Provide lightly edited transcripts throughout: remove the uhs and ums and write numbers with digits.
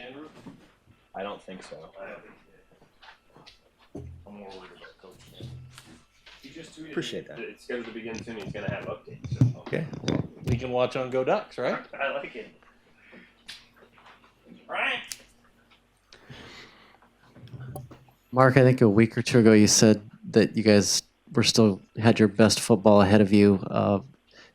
Andrew? I don't think so. I don't think he did. I'm more worried about Coach Ken. He just tweeted Appreciate that. it's scheduled to begin soon. He's going to have updates. So. Okay. We can watch on Go Ducks, right? I like it. Right. Mark, I think a week or two ago you said that you guys were still had your best football ahead of you.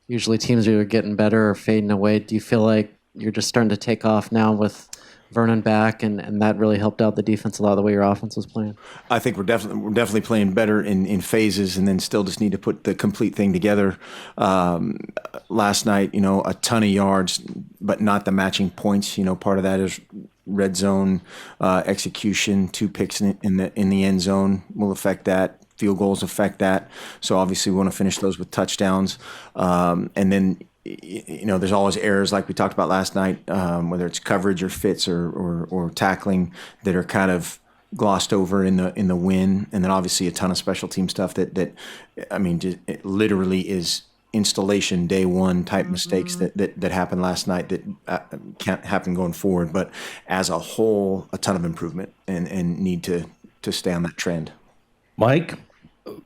Usually teams are either getting better or fading away. Do you feel like you're just starting to take off now with Vernon back, and that really helped out the defense a lot the way your offense was playing? I think we're definitely playing better in phases, and then still just need to put the complete thing together. Last night, a ton of yards, but not the matching points. Part of that is red zone execution. 2 picks in the end zone will affect that. Field goals affect that. So obviously we want to finish those with touchdowns, and then. There's always errors like we talked about last night, whether it's coverage or fits or tackling that are kind of glossed over in the win, and then obviously a ton of special team stuff that it literally is installation day one type mistakes that happened last night that can't happen going forward. But as a whole, a ton of improvement and need to stay on that trend. Mike?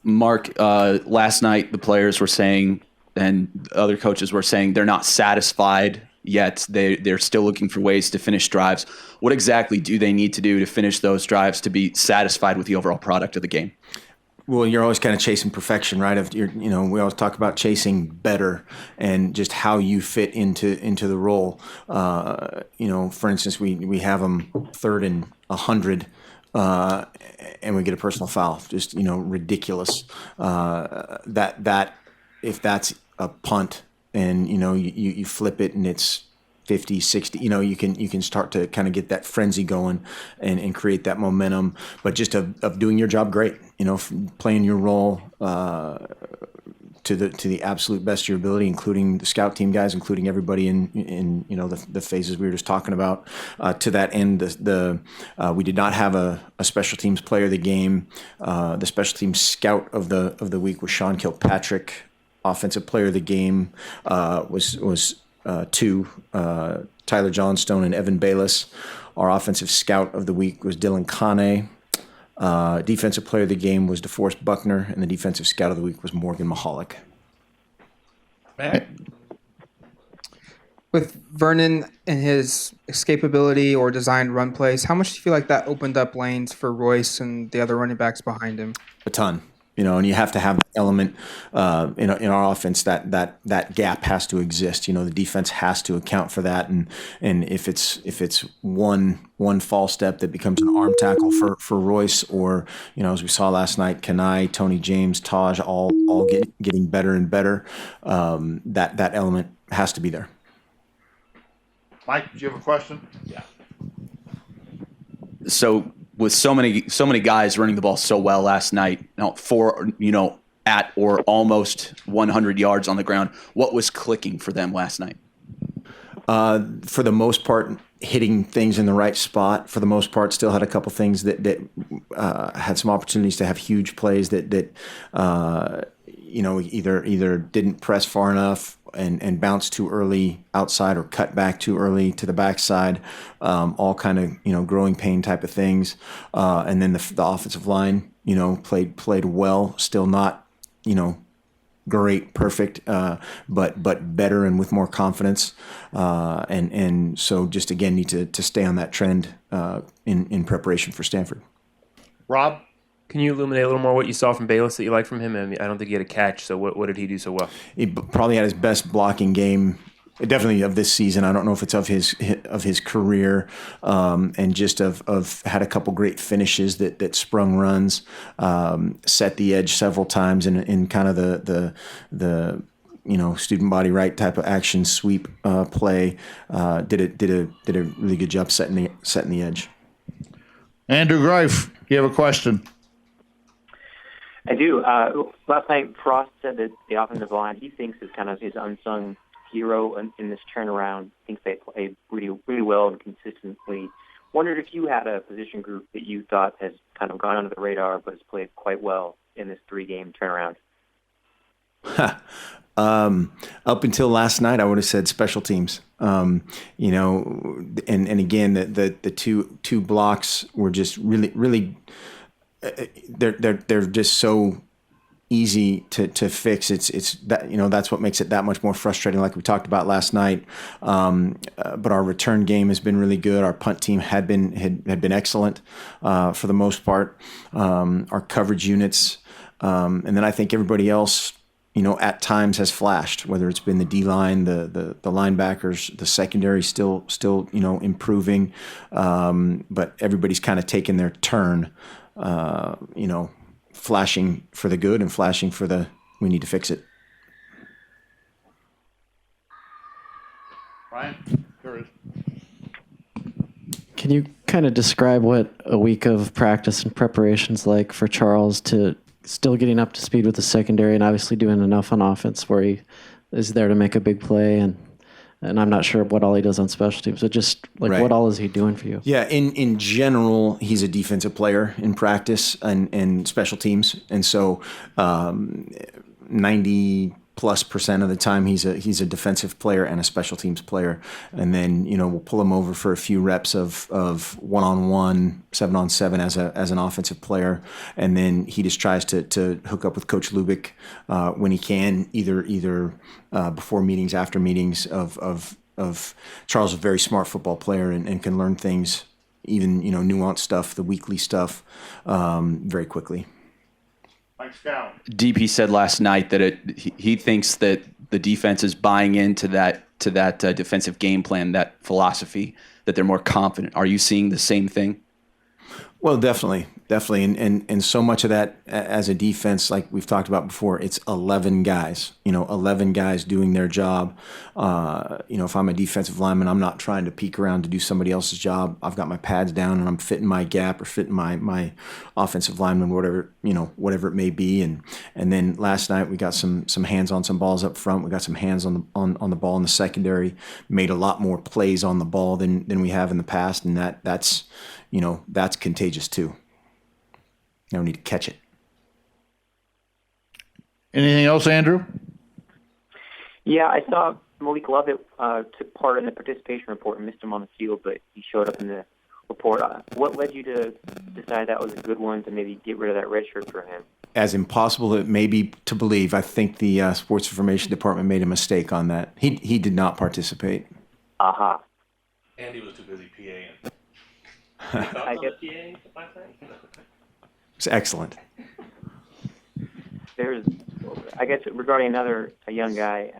Mark, last night the players were saying, and other coaches were saying, they're not satisfied yet. They're still looking for ways to finish drives. What exactly do they need to do to finish those drives to be satisfied with the overall product of the game? Well, you're always kind of chasing perfection, right? We always talk about chasing better and just how you fit into the role. For instance, we have them 3rd and 100. And we get a personal foul, just ridiculous. That if that's a punt and you flip it and it's 50, 60, you can start to kind of get that frenzy going and create that momentum. But just of doing your job great, playing your role to the absolute best of your ability, including the scout team guys, including everybody in the phases we were just talking about. To that end, we did not have a special teams player of the game. The special teams scout of the week was Sean Kilpatrick. Offensive player of the game was 2, Tyler Johnstone and Evan Bayless. Our offensive scout of the week was Dylan Kane. Defensive player of the game was DeForest Buckner, and the defensive scout of the week was Morgan Mahalik. Matt? With Vernon and his escapability or designed run plays, how much do you feel like that opened up lanes for Royce and the other running backs behind him? A ton. And you have to have that element in our offense that gap has to exist. The defense has to account for that, and if it's one false step that becomes an arm tackle for Royce, or as we saw last night, Kenai, Tony James, Taj, all getting better and better. That element has to be there. Mike, do you have a question? Yeah. So with so many guys running the ball so well last night, at or almost 100 yards on the ground, what was clicking for them last night? For the most part, hitting things in the right spot. For the most part, still had a couple things that had some opportunities to have huge plays that either didn't press far enough and bounce too early outside or cut back too early to the backside. All kind of growing pain type of things. And then the offensive line played well. Still not great, perfect, but better and with more confidence. And so just again need to stay on that trend in preparation for Stanford. Rob? Can you illuminate a little more what you saw from Bayless that you like from him? I mean, I don't think he had a catch, so what did he do so well? He probably had his best blocking game, definitely of this season. I don't know if it's of his career, and just of had a couple great finishes that sprung runs, set the edge several times in kind of the student body right type of action sweep play. Did a really good job setting the edge. Andrew Greif, you have a question? I do. Last night, Frost said that the offensive line he thinks is kind of his unsung hero in this turnaround. Thinks they play really, really well and consistently. Wondered if you had a position group that you thought has kind of gone under the radar but has played quite well in this 3-game turnaround. Up until last night, I would have said special teams. You know, and again, the two blocks were just really. They're just so easy to fix. It's that, you know, that's what makes it that much more frustrating, like we talked about last night. But our return game has been really good. Our punt team had been excellent for the most part. Our coverage units, and then I think everybody else, you know, at times has flashed, whether it's been the D line, the linebackers, the secondary still you know, improving. But everybody's kind of taken their turn, you know, flashing for the good and flashing for the we need to fix it. Ryan, yours. Can you kind of describe what a week of practice and preparation's like for Charles to still getting up to speed with the secondary and obviously doing enough on offense where he is there to make a big play, and I'm not sure what all he does on special teams, but just like Right. what all is he doing for you? Yeah, in general, he's a defensive player in practice and special teams, and so 90+% of the time he's a defensive player and a special teams player. And then, you know, we'll pull him over for a few reps of 1-on-1, 7-on-7 as an offensive player, and then he just tries to hook up with Coach Lubick when he can, either before meetings, after meetings. Of Charles is a very smart football player and can learn things, even, you know, nuanced stuff, the weekly stuff, very quickly. Mike Scout. DP said last night that he thinks that the defense is buying into that defensive game plan, that philosophy, that they're more confident. Are you seeing the same thing? Well, definitely. And so much of that as a defense, like we've talked about before, it's 11 guys, 11 guys doing their job. If I'm a defensive lineman, I'm not trying to peek around to do somebody else's job. I've got my pads down and I'm fitting my gap or fitting my offensive lineman, whatever it may be. And then last night we got some hands on some balls up front. We got some hands on the ball in the secondary, made a lot more plays on the ball than we have in the past. And that's contagious too. You don't need to catch it. Anything else, Andrew? Yeah, I saw Malik Lovett took part in the participation report and missed him on the field, but he showed up in the report. What led you to decide that was a good one to maybe get rid of that red shirt for him? As impossible it may be to believe, I think the sports information department made a mistake on that. He did not participate. Aha. Andy was too busy PAing. I guess It's excellent. Regarding a young guy,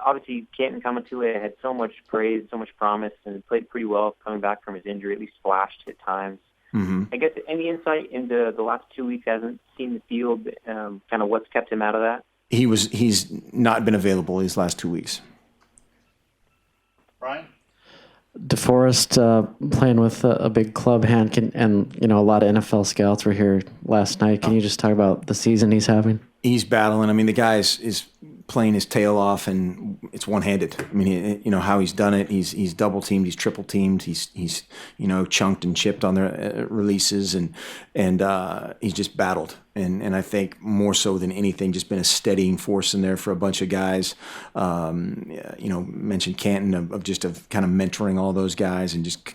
obviously Canton Kamatue had so much praise, so much promise, and played pretty well coming back from his injury, at least flashed at times. Mm-hmm. I guess any insight into the last 2 weeks, hasn't seen the field, kind of what's kept him out of that? He's not been available these last 2 weeks. Brian? DeForest playing with a big club hand, and a lot of NFL scouts were here last night. Can you just talk about the season he's having? He's battling. I mean, the guy is playing his tail off, and it's one-handed. I mean, how he's done it. He's double teamed. He's triple teamed. He's chunked and chipped on their releases, and he's just battled. And I think more so than anything, just been a steadying force in there for a bunch of guys. Mentioned Canton of kind of mentoring all those guys and just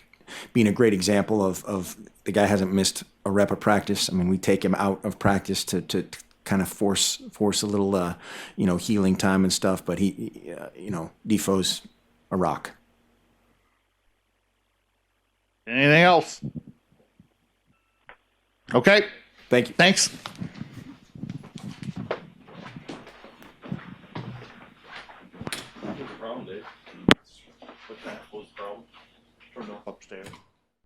being a great example of the guy hasn't missed a rep of practice. I mean, we take him out of practice to kind of force a little healing time and stuff. But he Defoe's a rock. Anything else? Okay. Thank you. Thanks. What's the problem, Dave? What's the problem? Upstairs.